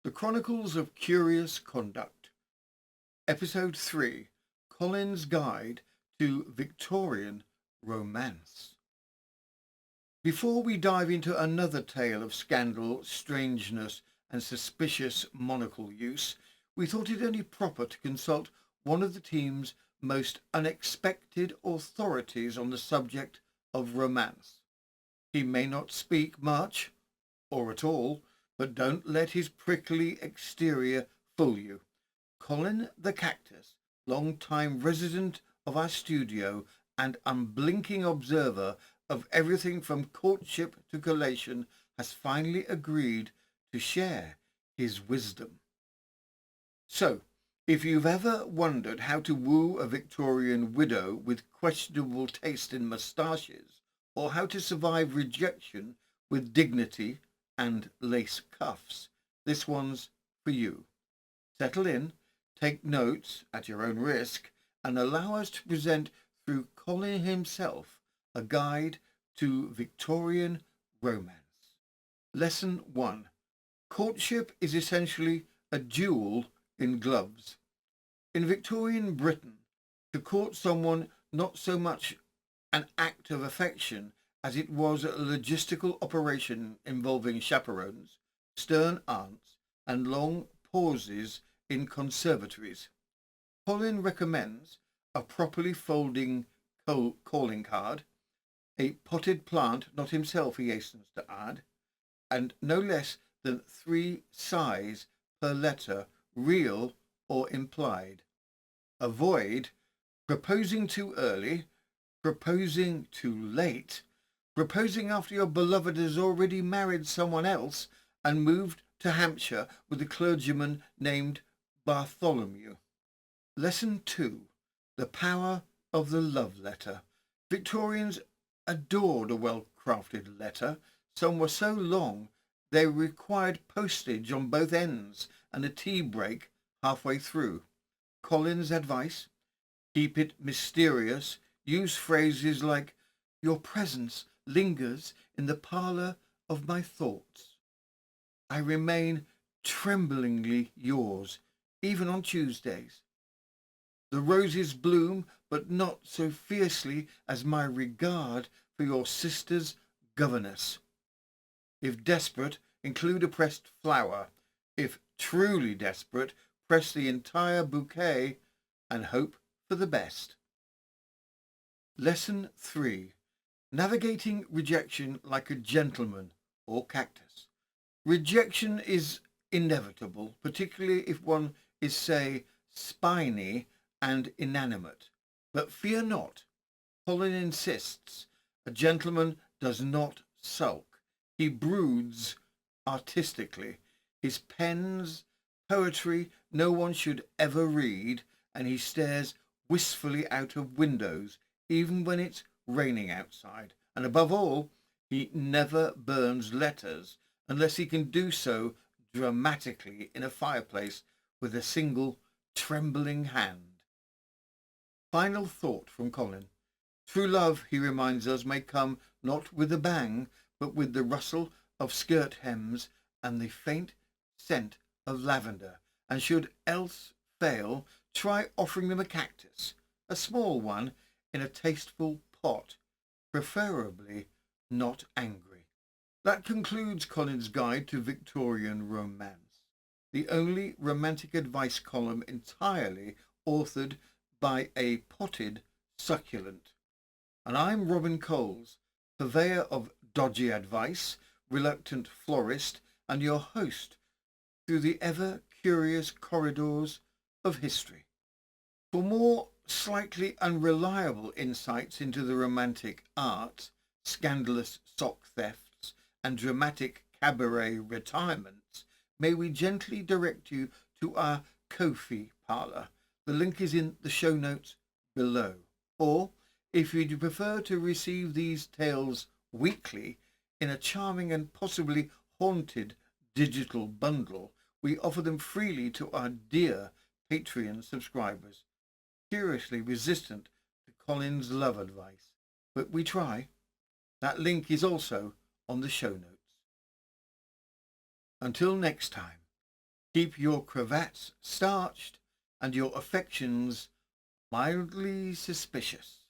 The Chronicles of Curious Conduct, Ep03, Colin's Guide to Victorian Romance. Before we dive into another tale of scandal, strangeness, and suspicious monocle use, we thought it only proper to consult one of the team's most unexpected authorities on the subject of romance. He may not speak much, or at all, but don't let his prickly exterior fool you. Colin the Cactus, long-time resident of our studio and unblinking observer of everything from courtship to collation, has finally agreed to share his wisdom. So, if you've ever wondered how to woo a Victorian widow with questionable taste in moustaches, or how to survive rejection with dignity and lace cuffs, this one's for you. Settle in, take notes at your own risk, and allow us to present through Colin himself a guide to Victorian romance. Lesson 1. Courtship is essentially a duel in gloves. In Victorian Britain, to court someone not so much an act of affection as it was a logistical operation involving chaperones, stern aunts, and long pauses in conservatories. Colin recommends a properly folding calling card, a potted plant, not himself he hastens to add, and no less than 3 sighs per letter, real or implied. Avoid proposing too early, proposing too late, proposing after your beloved has already married someone else and moved to Hampshire with a clergyman named Bartholomew. Lesson 2. The power of the love letter. Victorians adored a well-crafted letter. Some were so long they required postage on both ends and a tea break halfway through. Colin's advice: keep it mysterious. Use phrases like, "Your presence lingers in the parlour of my thoughts. I remain tremblingly yours, even on Tuesdays. The roses bloom, but not so fiercely as my regard for your sister's governess." If desperate, include a pressed flower. If truly desperate, press the entire bouquet and hope for the best. Lesson 3. Navigating rejection like a gentleman or cactus. Rejection is inevitable, particularly if one is, say, spiny and inanimate. But fear not. Colin insists a gentleman does not sulk. He broods artistically. His pen's poetry no one should ever read, and he stares wistfully out of windows, even when it's raining outside. And above all, he never burns letters unless he can do so dramatically in a fireplace with a single trembling hand. Final thought from Colin. True love, he reminds us, may come not with a bang, but with the rustle of skirt hems and the faint scent of lavender. And should else fail, try offering them a cactus, a small one in a tasteful pot, preferably not angry. That concludes Colin's Guide to Victorian Romance, the only romantic advice column entirely authored by a potted succulent. And I'm Robin Coles, purveyor of dodgy advice, reluctant florist, and your host through the ever-curious corridors of history. For more slightly unreliable insights into the romantic arts, scandalous sock thefts, and dramatic cabaret retirements, may we gently direct you to our Ko-fi parlour. The link is in the show notes below. Or, if you'd prefer to receive these tales weekly in a charming and possibly haunted digital bundle, we offer them freely to our dear Patreon subscribers, curiously resistant to Colin's love advice. But we try. That link is also on the show notes. Until next time. Keep your cravats starched and your affections mildly suspicious.